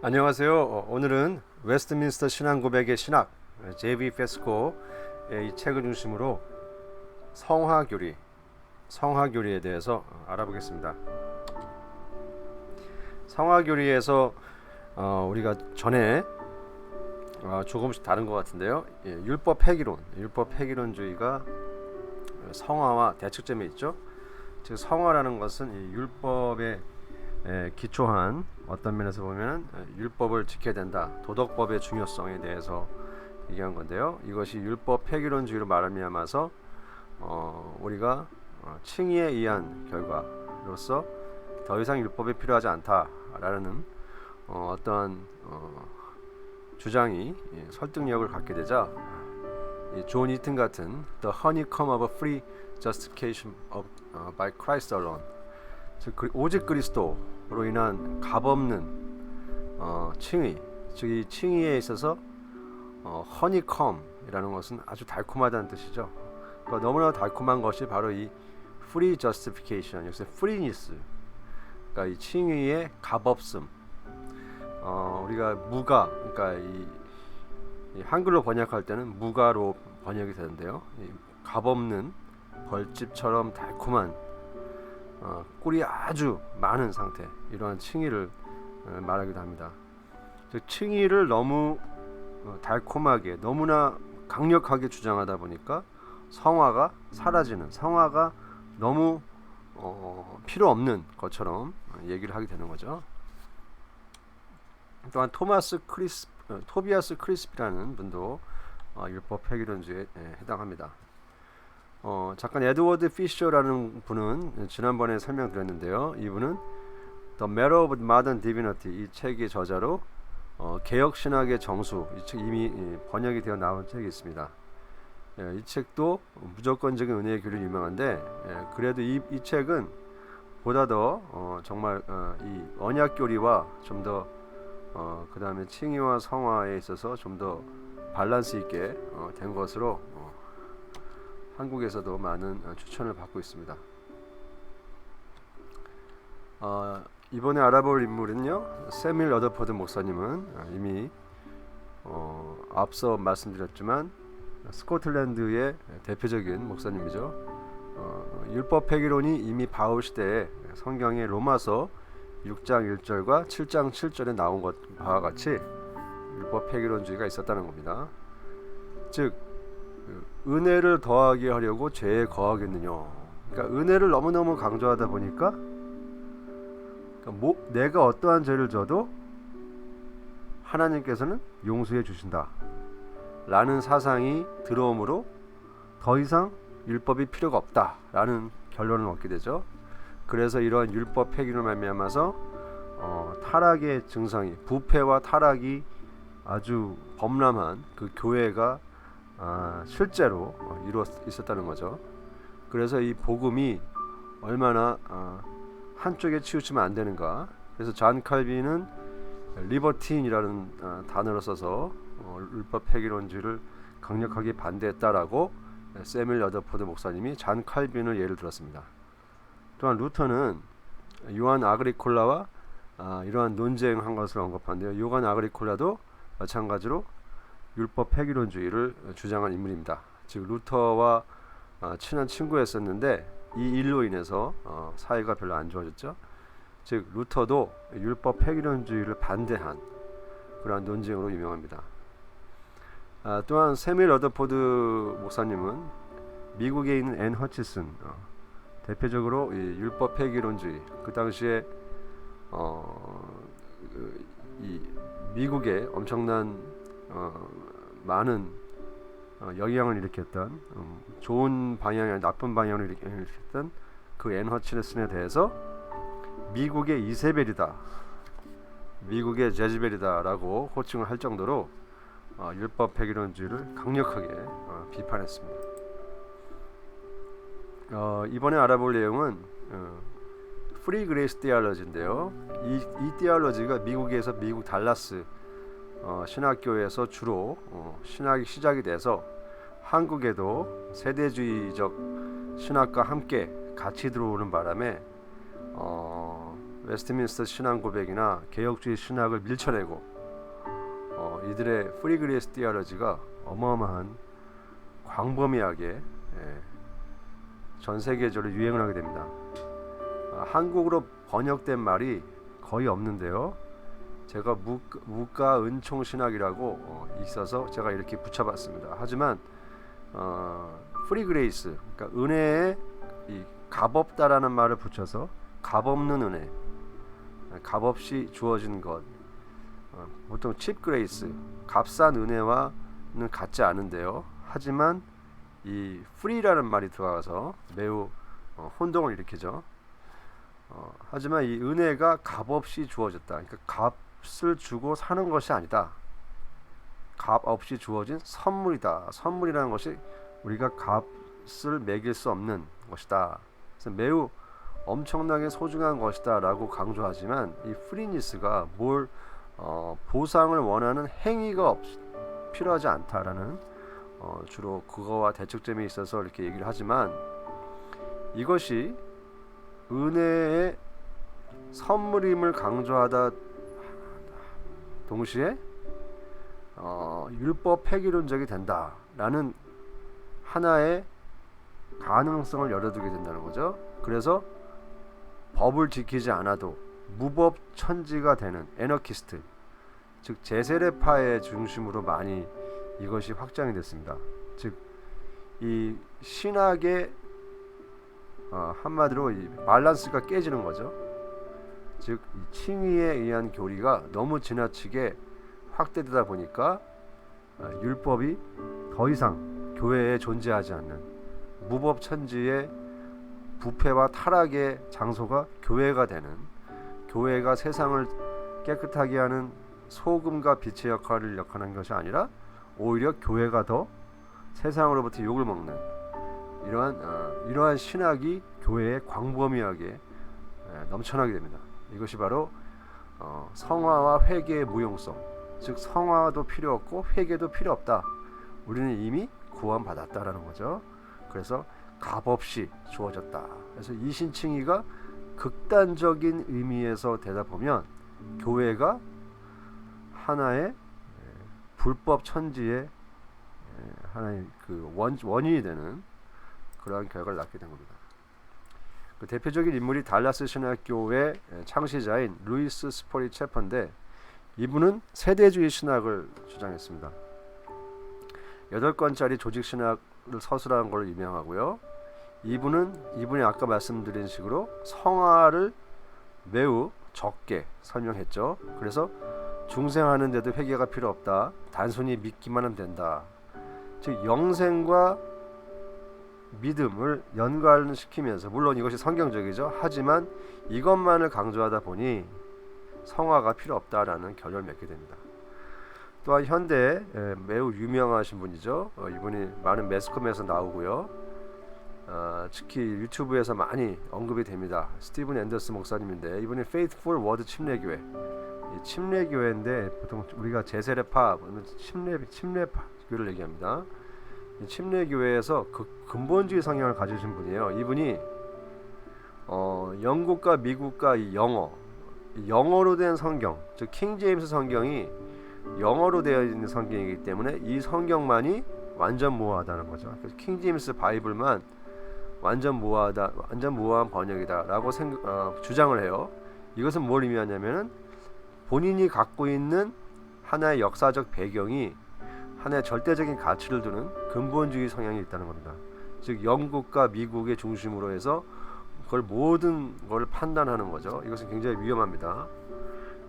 안녕하세요. 오늘은 웨스트민스터 신앙 고백의 신학 J.B. 페스코의 이 책을 중심으로 성화교리에 대해서 알아보겠습니다. 성화교리에서 우리가 전에 조금씩 다른 것 같은데요. 율법 획일론주의가 성화와 대척점에 있죠. 즉 성화라는 것은 이 율법에 기초한 어떤 면에서 보면 율법을 지켜야 된다, 도덕법의 중요성에 대해서 얘기한 건데요. 이것이 율법 획일론주의로 말미암아서 우리가 칭의에 의한 결과로서 더 이상 율법이 필요하지 않다라는 어떠한 주장이 설득력을 갖게 되자 존 이튼 같은 The Honeycomb of a Free Justification by Christ Alone, 즉 오직 그리스도로 인한 값없는 칭의, 즉 이 칭의에 있어서 honeycomb이라는 것은 아주 달콤하다는 뜻이죠. 그러니까 너무나 달콤한 것이 바로 이 free justification, 역시 freeness, 그러니까 이 칭의의 값없음. 우리가 무가, 그러니까 이 한글로 번역할 때는 무가로 번역이 되는데요. 이 값없는 벌집처럼 달콤한 꿀이 아주 많은 상태, 이러한 칭의를 말하기도 합니다. 즉 칭의를 너무 달콤하게, 너무나 강력하게 주장하다 보니까 성화가 사라지는, 성화가 너무 필요 없는 것처럼 얘기를 하게 되는 거죠. 또한 토비아스 크리스피라는 분도 율법 획일론주의에 해당합니다. 잠깐 에드워드 피셔라는 분은 지난번에 설명드렸는데요. 이분은 The Matter of Modern Divinity, 이 책의 저자로 개혁 신학의 정수, 이 책 이미 번역이 되어 나온 책이 있습니다. 이 책도 무조건적인 은혜의 교리로 유명한데, 그래도 이 책은 보다 더 정말 이 언약 교리와 좀 더 그 다음에 칭의와 성화에 있어서 좀 더 밸런스 있게 된 것으로 한국에서도 많은 추천을 받고 있습니다. 이번에 알아볼 인물은요, 세밀 러더포드 목사님은 이미 앞서 말씀드렸지만 스코틀랜드의 대표적인 목사님이죠. 율법 획일론이 이미 바울 시대에 성경의 로마서 6장 1절과 7장 7절에 나온 것과 같이 율법 획일론주의가 있었다는 겁니다. 즉 은혜를 더하게 하려고 죄에 거하겠느냐. 그러니까 은혜를 너무너무 강조하다 보니까 내가 어떠한 죄를 져도 하나님께서는 용서해 주신다 라는 사상이 들어오므로 더 이상 율법이 필요가 없다 라는 결론을 얻게 되죠. 그래서 이러한 율법 획일로 말미암아서 타락의 증상이, 부패와 타락이 아주 범람한 그 교회가 실제로 이루어 있었다는 거죠. 그래서 이 복음이 얼마나 한쪽에 치우치면 안 되는가. 그래서 존 칼빈은 리버틴이라는 단어를 써서 율법 획일론주의를 강력하게 반대했다라고 세밀 러더포드 목사님이 존 칼빈을 예를 들었습니다. 또한 루터는 요한 아그리콜라와 이러한 논쟁한 것을 언급하는데요. 요한 아그리콜라도 마찬가지로 율법 획일론주의를 주장한 인물입니다. 즉 루터와 친한 친구였었는데 이 일로 인해서 사이가 별로 안 좋아졌죠. 즉 루터도 율법 획일론주의를 반대한 그러한 논쟁으로 유명합니다. 또한 세밀 러더포드 목사님은 미국에 있는 앤 허치슨, 대표적으로 이 율법 획일론주의, 그 당시에 이 미국에 엄청난 많은 영향을 일으켰던, 좋은 방향이 아니라 나쁜 방향을 일으켰던 그 앤 허치슨에 대해서 미국의 이세벨이다, 미국의 제즈벨이다라고 호칭을 할 정도로 율법 획일론주의를 강력하게 비판했습니다. 이번에 알아볼 내용은 프리 그레이스 디알러지인데요. 이 디알러지가 미국에서 미국 달라스 신학교에서 주로 신학이 시작이 돼서 한국에도 세대주의적 신학과 함께 같이 들어오는 바람에 웨스트민스터 신앙 고백이나 개혁주의 신학을 밀쳐내고 이들의 프리그레이스 디얼러지가 어마어마한 광범위하게 전 세계적으로 유행을 하게 됩니다. 한국어로 번역된 말이 거의 없는데요. 제가 무가 은총 신학이라고 있어서 제가 이렇게 붙여봤습니다. 하지만 프리그레이스, 그러니까 은혜에 이 값없다라는 말을 붙여서 값없는 은혜, 값없이 주어진 것, 보통 칩 그레이스, 값싼 은혜와는 같지 않은데요. 하지만 이 프리라는 말이 들어가서 매우 혼동을 일으키죠. 하지만 이 은혜가 값없이 주어졌다. 그러니까 값을 주고 사는 것이 아니다. 값 없이 주어진 선물이다. 선물이라는 것이 우리가 값을 매길 수 없는 것이다. 그래서 매우 엄청나게 소중한 것이다 라고 강조하지만 이 프리니스가 뭘 보상을 원하는 행위가 필요하지 않다라는 주로 그거와 대척점이 있어서 이렇게 얘기를 하지만, 이것이 은혜의 선물임을 강조하다 동시에 율법 폐기론적이 된다라는 하나의 가능성을 열어두게 된다는 거죠. 그래서 법을 지키지 않아도 무법 천지가 되는 애너키스트, 즉 제세례파의 중심으로 많이 이것이 확장이 됐습니다. 즉 이 신학의 한마디로 이 밸런스가 깨지는 거죠. 즉 이 칭의에 의한 교리가 너무 지나치게 확대되다 보니까 율법이 더 이상 교회에 존재하지 않는 무법 천지의 부패와 타락의 장소가 교회가 되는, 교회가 세상을 깨끗하게 하는 소금과 빛의 역할을 역하는 것이 아니라 오히려 교회가 더 세상으로부터 욕을 먹는 이러한 신학이 교회에 광범위하게 넘쳐나게 됩니다. 이것이 바로 성화와 회개의 무용성, 즉 성화도 필요 없고 회개도 필요 없다. 우리는 이미 구원받았다라는 거죠. 그래서 값없이 주어졌다. 그래서 이신칭의가 극단적인 의미에서 되다 보면 교회가 하나의 불법 천지의 하나의 그 원인이 되는 그러한 결과를 낳게 된 겁니다. 그 대표적인 인물이 달라스 신학교의 창시자인 루이스 스포리 체퍼인데, 이분은 세대주의 신학을 주장했습니다. 8권짜리 조직 신학을 서술한 걸로 유명하고요. 이분이 아까 말씀드린 식으로 성화를 매우 적게 설명했죠. 그래서 중생하는데도 회개가 필요 없다. 단순히 믿기만 하면 된다. 즉 영생과 믿음을 연관시키면서, 물론 이것이 성경적이죠. 하지만 이것만을 강조하다 보니 성화가 필요 없다라는 결론을 맺게 됩니다. 또한 현대에 매우 유명하신 분이죠. 이분이 많은 매스컴에서 나오고요. 특히 유튜브에서 많이 언급이 됩니다. 스티븐 앤더스 목사님인데, 이분이 Faithful Word 침례교회, 이 침례교회인데 보통 우리가 제세례파, 침례교를 얘기합니다. 이 침례교회에서 근본주의 성향을 가지신 분이에요. 이분이 영국과 미국과 이 영어로 된 성경, 즉 킹제임스 성경이 영어로 되어 있는 성경이기 때문에 이 성경만이 완전 무효하다는 거죠. 그래서 킹제임스 바이블만 완전 무효한 번역이다라고 주장을 해요. 이것은 뭘 의미하냐면은 본인이 갖고 있는 하나의 역사적 배경이 하나의 절대적인 가치를 두는 근본주의 성향이 있다는 겁니다. 즉 영국과 미국의 중심으로 해서 그걸 모든 걸 판단하는 거죠. 이것은 굉장히 위험합니다.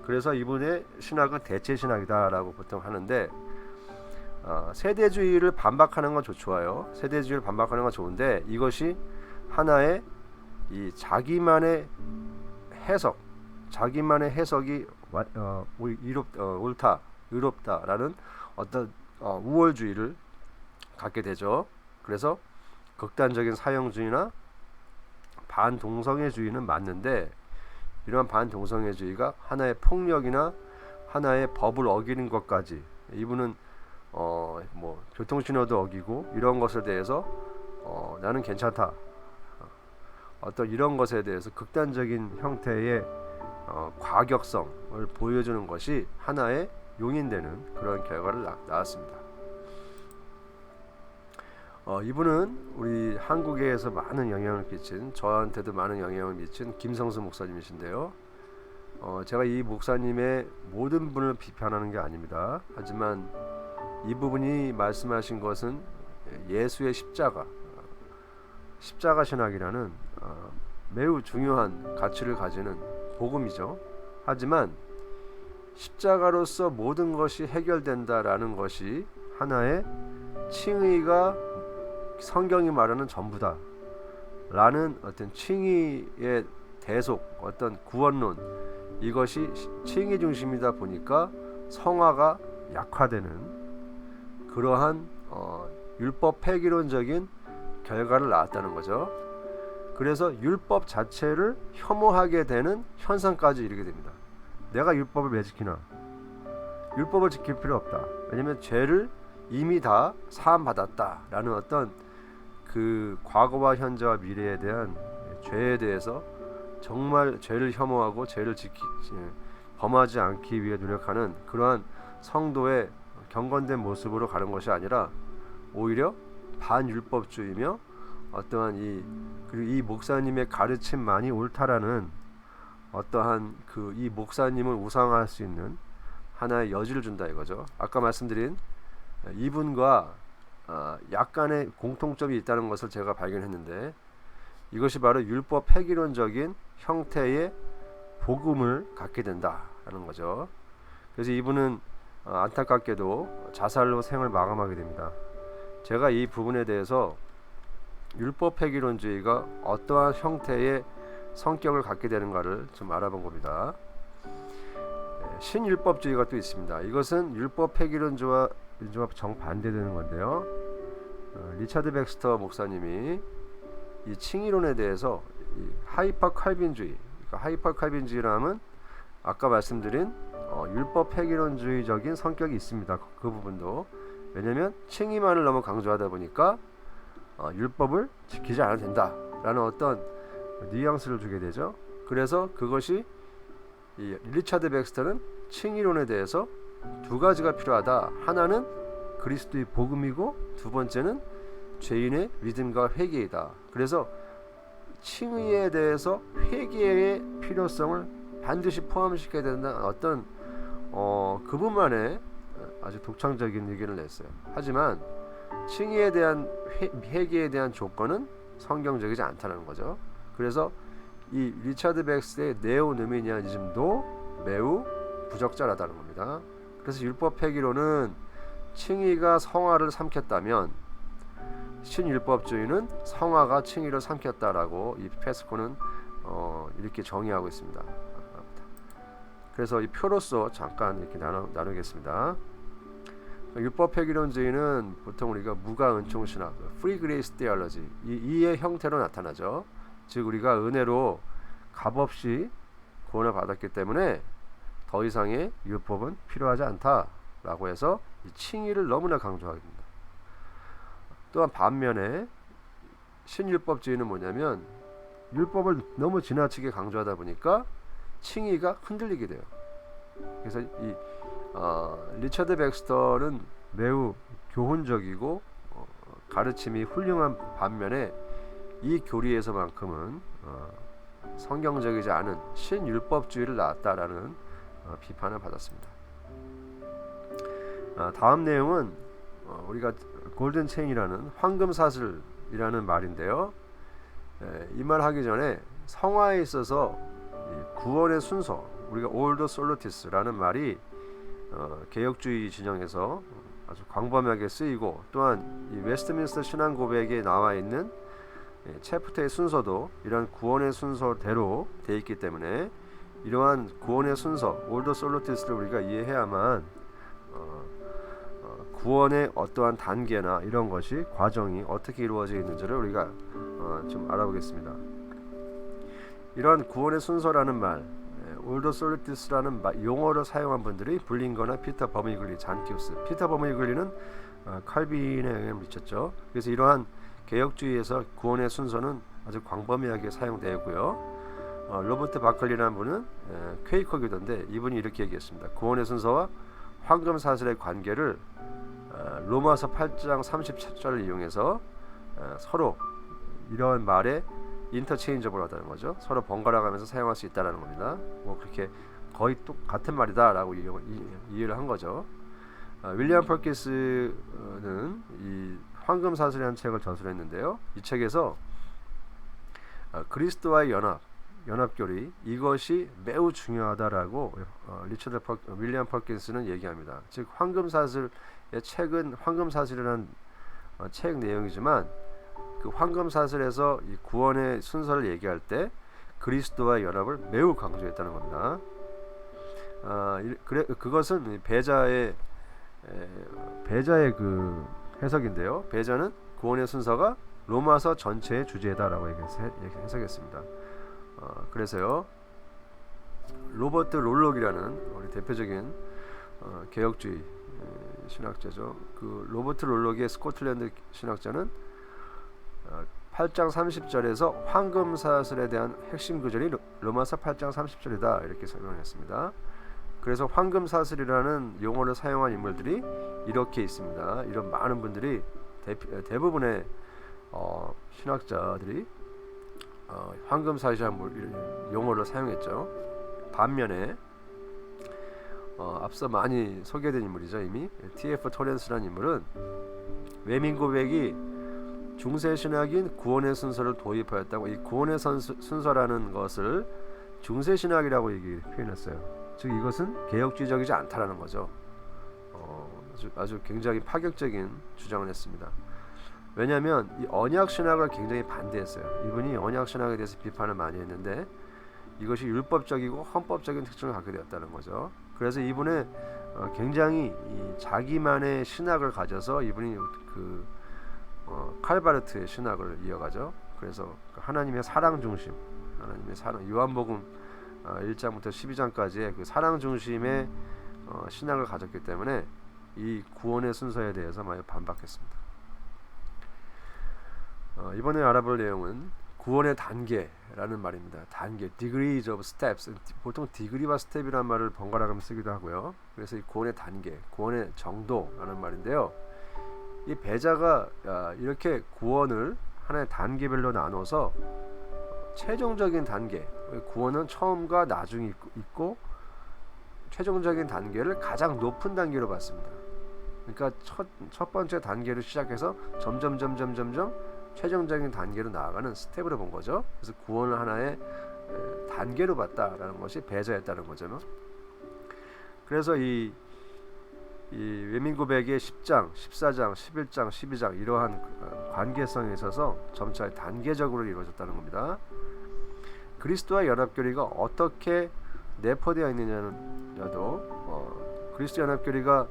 그래서 이분의 신학은 대체 신학이다라고 보통 하는데, 세대주의를 반박하는 건 좋아요. 세대주의를 반박하는 건 좋은데, 이것이 하나의 이 자기만의 해석이 옳다, 의롭다라는 어떤 우월주의를 갖게 되죠. 그래서 극단적인 사형주의나 반동성애주의는 맞는데, 이러한 반동성애주의가 하나의 폭력이나 하나의 법을 어기는 것까지, 이분은 뭐 교통신호도 어기고 이런 것에 대해서 나는 괜찮다, 어떤 이런 것에 대해서 극단적인 형태의 과격성을 보여주는 것이 하나의 용인되는 그런 결과를 낳았습니다. 이분은 우리 한국에서 많은 영향을 끼친, 저한테도 많은 영향을 미친 김성수 목사님이신데요. 제가 이 목사님의 모든 분을 비판하는 게 아닙니다. 하지만 이 부분이 말씀하신 것은 예수의 십자가 신학이라는 매우 중요한 가치를 가지는 복음이죠. 하지만 십자가로서 모든 것이 해결된다라는 것이 하나의 칭의가 성경이 말하는 전부다 라는 어떤 칭의의 대속, 어떤 구원론, 이것이 칭의 중심이다 보니까 성화가 약화되는 그러한 율법 폐기론적인 결과를 낳았다는 거죠. 그래서 율법 자체를 혐오하게 되는 현상까지 이르게 됩니다. 내가 율법을 왜 지키나? 율법을 지킬 필요 없다. 왜냐하면 죄를 이미 다 사함 받았다라는 어떤 그 과거와 현재와 미래에 대한 죄에 대해서 정말 죄를 혐오하고 죄를 범하지 않기 위해 노력하는 그러한 성도의 경건된 모습으로 가는 것이 아니라 오히려 반율법주의며 어떠한 그리고 이 목사님의 가르침만이 옳다라는 어떠한 이 목사님을 우상화할 수 있는 하나의 여지를 준다 이거죠. 아까 말씀드린 이분과 약간의 공통점이 있다는 것을 제가 발견했는데, 이것이 바로 율법 폐기론적인 형태의 복음을 갖게 된다라는 거죠. 그래서 이분은 안타깝게도 자살로 생을 마감하게 됩니다. 제가 이 부분에 대해서 율법 폐기론주의가 어떠한 형태의 성격을 갖게 되는가를 좀 알아본 겁니다. 신율법주의가 또 있습니다. 이것은 율법 폐기론주의와 정반대되는 건데요. 리차드 백스터 목사님이 이 칭의론에 대해서 하이퍼 칼빈주의, 그러니까 하이퍼 칼빈주의라면 아까 말씀드린 율법 폐기론주의적인 성격이 있습니다. 그 부분도 왜냐하면 칭의만을 너무 강조하다 보니까 율법을 지키지 않아도 된다라는 어떤 뉘앙스를 주게 되죠. 그래서 그것이 이 리차드 백스터는 칭의론에 대해서 두 가지가 필요하다. 하나는 그리스도의 복음이고 두 번째는 죄인의 믿음과 회개이다. 그래서 칭의에 대해서 회개의 필요성을 반드시 포함시켜야 된다는 어떤 그분만의 아주 독창적인 의견을 냈어요. 하지만 칭의에 대한 회개에 대한 조건은 성경적이지 않다는 거죠. 그래서 이 리차드 백스의 네오노미니아니즘도 매우 부적절하다는 겁니다. 그래서 율법 폐기론은 칭의가 성화를 삼켰다면 신율법주의는 성화가 칭의를 삼켰다라고 이 페스코는 이렇게 정의하고 있습니다. 그래서 이 표로서 잠깐 이렇게 나누겠습니다. 율법 폐기론주의는 보통 우리가 무가 은총 신학, free grace theology 이의 형태로 나타나죠. 즉 우리가 은혜로 값없이 구원을 받았기 때문에 더 이상의 율법은 필요하지 않다라고 해서 이 칭의를 너무나 강조합니다. 또한 반면에 신율법주의는 뭐냐면 율법을 너무 지나치게 강조하다 보니까 칭의가 흔들리게 돼요. 그래서 이 리차드 백스터는 매우 교훈적이고 가르침이 훌륭한 반면에 이 교리에서만큼은 성경적이지 않은 신율법주의를 낳았다라는 비판을 받았습니다. 다음 내용은 우리가 골든 체인이라는 황금 사슬이라는 말인데요. 이 말 하기 전에 성화에 있어서 구원의 순서, 우리가 올더 솔로티스라는 말이 개혁주의 진영에서 아주 광범위하게 쓰이고, 또한 이 웨스트민스터 신앙 고백에 나와 있는 챕터의 순서도 이러한 구원의 순서대로 되어 있기 때문에 이러한 구원의 순서 올더 솔로티스를 우리가 이해해야만 구원의 어떠한 단계나 이런 것이 과정이 어떻게 이루어져 있는지를 우리가 좀 알아보겠습니다. 이러한 구원의 순서라는 말, 올더 솔로티스라는 용어를 사용한 분들이 블링거나 피터 버미글리, 잔키우스. 피터 버미글리는 칼빈에 영향을 미쳤죠. 그래서 이러한 개혁주의에서 구원의 순서는 아주 광범위하게 사용되었고요. 로버트 바클리라는 분은 퀘이커 교도인데 이분이 이렇게 얘기했습니다. 구원의 순서와 황금 사슬의 관계를 로마서 8장 37절을 이용해서 서로 이런 말에 인터체인저블하다는 거죠. 서로 번갈아 가면서 사용할 수 있다는 겁니다. 뭐 그렇게 거의 똑같은 말이다라고 이해를 한 거죠. 윌리엄 펄킨스는 이 황금 사슬이라는 책을 저술했는데요. 이 책에서 그리스도와의 연합교리 이것이 매우 중요하다라고 윌리엄 펄킨스는 얘기합니다. 즉 황금 사슬의 책은 황금 사슬이라는 책 내용이지만 그 황금 사슬에서 이 구원의 순서를 얘기할 때 그리스도와의 연합을 매우 강조했다는 겁니다. 그것은 배자의 그 해석인데요. 배자는 구원의 순서가 로마서 전체의 주제다라고 해석했습니다. 그래서요, 로버트 롤록이라는 우리 대표적인 개혁주의 신학자죠. 그 로버트 롤록의 스코틀랜드 신학자는 8장 30절에서 황금 사슬에 대한 핵심 구절이 로마서 8장 30절이다 이렇게 설명했습니다. 그래서 황금 사슬이라는 용어를 사용한 인물들이 이렇게 있습니다. 이런 많은 분들이 대부분의 신학자들이 황금 사슬이라는 용어를 사용했죠. 반면에 앞서 많이 소개된 인물이죠. 이미 T.F. 토렌스라는 인물은 외민 고백이 중세 신학인 구원의 순서를 도입하였다고, 이 구원의 순서라는 것을 중세 신학이라고 표현했어요. 즉 이것은 개혁주의적이지 않다라는 거죠. 아주 굉장히 파격적인 주장을 했습니다. 왜냐하면 이 언약 신학을 굉장히 반대했어요. 이분이 언약 신학에 대해서 비판을 많이 했는데 이것이 율법적이고 헌법적인 특징을 갖게 되었다는 거죠. 그래서 이분은 굉장히 자기만의 신학을 가져서 이분이 칼바르트의 신학을 이어가죠. 그래서 하나님의 사랑 중심, 하나님의 사랑, 요한복음 1장부터 12장까지의 그 사랑 중심의 신학을 가졌기 때문에 이 구원의 순서에 대해서 많이 반박했습니다. 이번에 알아볼 내용은 구원의 단계라는 말입니다. 단계, degrees of steps. 보통 degree와 step이라는 말을 번갈아가며 쓰기도 하고요. 그래서 이 구원의 단계, 구원의 정도라는 말인데요. 이 배자가 이렇게 구원을 하나의 단계별로 나눠서 최종적인 단계, 구원은 처음과 나중이 있고 최종적인 단계를 가장 높은 단계로 봤습니다. 그러니까 첫 번째 단계로 시작해서 점점 최종적인 단계로 나아가는 스텝으로 본 거죠. 그래서 구원을 하나의 단계로 봤다라는 것이 배자였다는 거죠. 그래서 이 외민고백의 10장, 14장, 11장, 12장 이러한 관계성에 있어서 점차 단계적으로 이루어졌다는 겁니다. 그리스도와 연합교리가 어떻게 내포되어 있느냐도 그리스도 연합교리가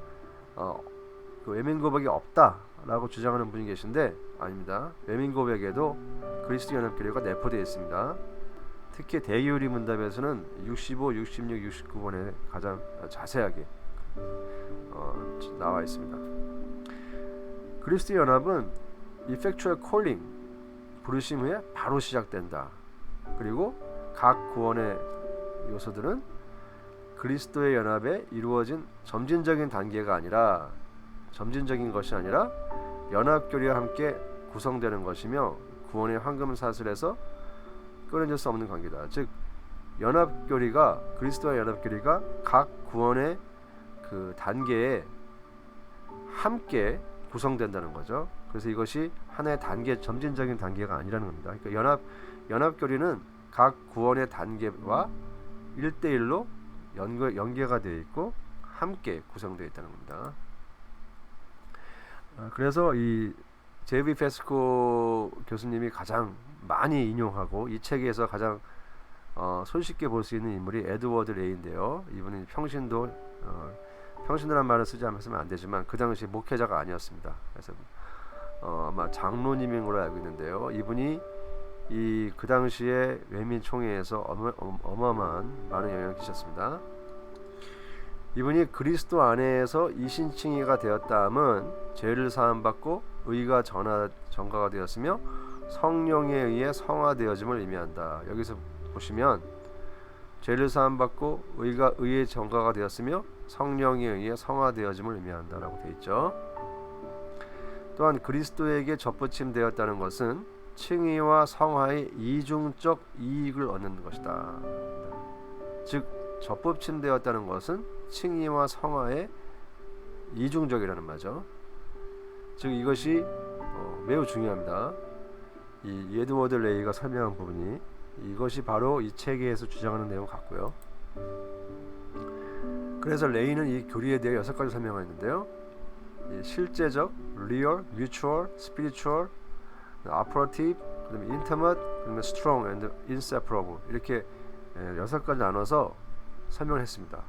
그 외민고백이 없다라고 주장하는 분이 계신데 아닙니다. 외민고백에도 그리스도 연합교리가 내포되어 있습니다. 특히 대의우리 문답에서는 65, 66, 69번에 가장 자세하게 나와 있습니다. 그리스도 연합은 effectual calling, 부르심 후에 바로 시작된다. 그리고 각 구원의 요소들은 그리스도의 연합에 이루어진 점진적인 것이 아니라 연합교리와 함께 구성되는 것이며 구원의 황금 사슬에서 끊어질 수 없는 관계다. 즉 연합교리가 그리스도와 연합교리가 각 구원의 그 단계에 함께 구성된다는 거죠. 그래서 이것이 하나의 단계, 점진적인 단계가 아니라는 겁니다. 그러니까 연합교리는 각 구원의 단계와 1대1로 연계가 되어 있고 함께 구성되어 있다는 겁니다. 그래서 이 제이비 페스코 교수님이 가장 많이 인용하고 이 책에서 가장 손쉽게 볼 수 있는 인물이 에드워드 레이인데요. 이분이 평신도란 말을 쓰면 안 되지만 그 당시 목회자가 아니었습니다. 그래서 아마 장로님인 걸로 알고 있는데요. 이분이 그 당시에 외민 총회에서 어마어마한 많은 영향을 끼쳤습니다. 이분이 그리스도 안에서 이신칭의가 되었다함은 죄를 사함받고 의가 전가가 되었으며 성령에 의해 성화되어짐을 의미한다. 여기서 보시면 죄를 사함 받고 의의 전가가 되었으며 성령에 의해 성화되어짐을 의미한다라고 되어 있죠. 또한 그리스도에게 접붙임되었다는 것은 칭의와 성화의 이중적 이익을 얻는 것이다. 즉 접붙임되었다는 것은 칭의와 성화의 이중적이라는 말이죠. 즉 이것이 매우 중요합니다. 이 에드워드 레이가 설명한 부분이 이것이 바로 이 책에서 주장하는 내용 같고요. 그래서 레이는 이 교리에 대해 6가지 설명했는데요. 실제적, real, mutual, spiritual, operative, 그다음에 intimate, 그다음에 strong and inseparable 이렇게 6가지 나눠서 설명을 했습니다.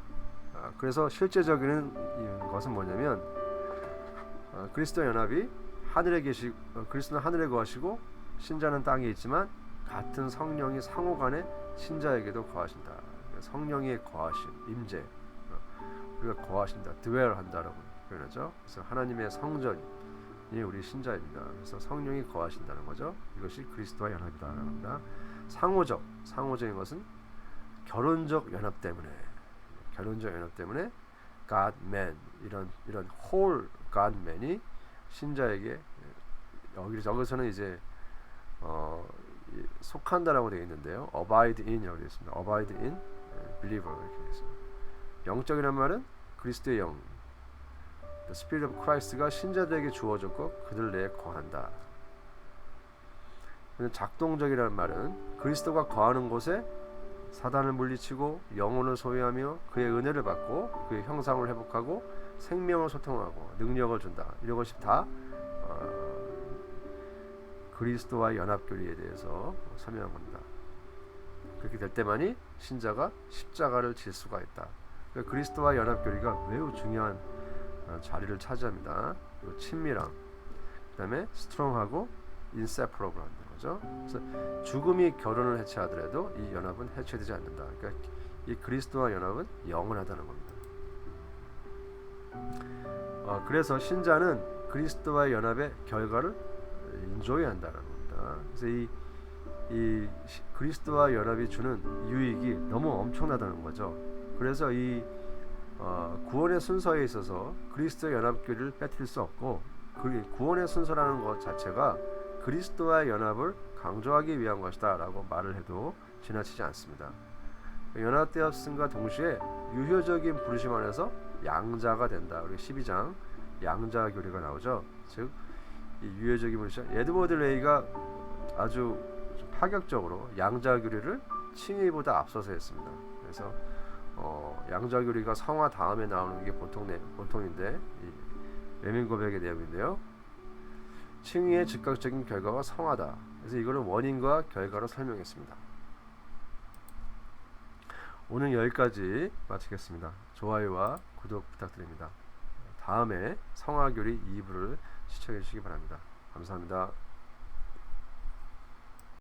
그래서 실제적인 것은 뭐냐면 그리스도 연합이 하늘에 그리스도는 하늘에 거하시고 신자는 땅에 있지만 같은 성령이 상호간에 신자에게도 거하신다. 성령의 거하심, 임재, 우리가 거하신다, dwell 한다라고 표현하죠. 그래서 하나님의 성전이 우리 신자입니다. 그래서 성령이 거하신다는 거죠. 이것이 그리스도와 연합이라고 합니다. 상호적인 것은 결혼적 연합 때문에 God man 이런 whole God man이 신자에게 여기서는 이제 속한다라고 되어 있는데요. abide in이라고 되어 있습니다. abide in believer 이렇게 되어 있습니다. 영적이란 말은 그리스도의 영, the Spirit of Christ가 신자들에게 주어졌고 그들 내에 거한다. 작동적이라는 말은 그리스도가 거하는 곳에 사단을 물리치고 영혼을 소유하며 그의 은혜를 받고 그의 형상을 회복하고 생명을 소통하고 능력을 준다. 이런 것이 다 그리스도와 연합교리에 대해서 설명한 겁니다. 그렇게 될 때만이 신자가 십자가를 질 수가 있다. 그러니까 그리스도와 연합교리가 매우 중요한 자리를 차지합니다. 그리고 친밀함, 그 다음에 스트롱하고 인세퍼러블 한다는 거죠. 그래서 죽음이 결혼을 해체하더라도 이 연합은 해체되지 않는다. 그러니까 이 그리스도와 연합은 영원하다는 겁니다. 그래서 신자는 그리스도와 연합의 결과를 인조이한다는 겁니다. 그래서 이 그리스도와 연합이 주는 유익이 너무 엄청나다는 거죠. 그래서 이 구원의 순서에 있어서 그리스도의 연합교리를 빼뜨릴 수 없고 그 구원의 순서라는 것 자체가 그리스도와 연합을 강조하기 위한 것이다 라고 말을 해도 지나치지 않습니다. 연합되었음과 동시에 유효적인 부르심 안에서 양자가 된다. 우리 12장 양자 교리가 나오죠. 즉 이 유효적인 부르심, 에드워드 레이가 아주 파격적으로 양자 교리를 칭의보다 앞서서 했습니다. 그래서 양자 교리가 성화 다음에 나오는 게 보통인데 이 외면 고백의 내용인데요. 칭의의 즉각적인 결과가 성화다. 그래서 이거를 원인과 결과로 설명했습니다. 오늘 여기까지 마치겠습니다. 좋아요와 구독 부탁드립니다. 다음에 성화교리 2부를 시청해 주시기 바랍니다. 감사합니다.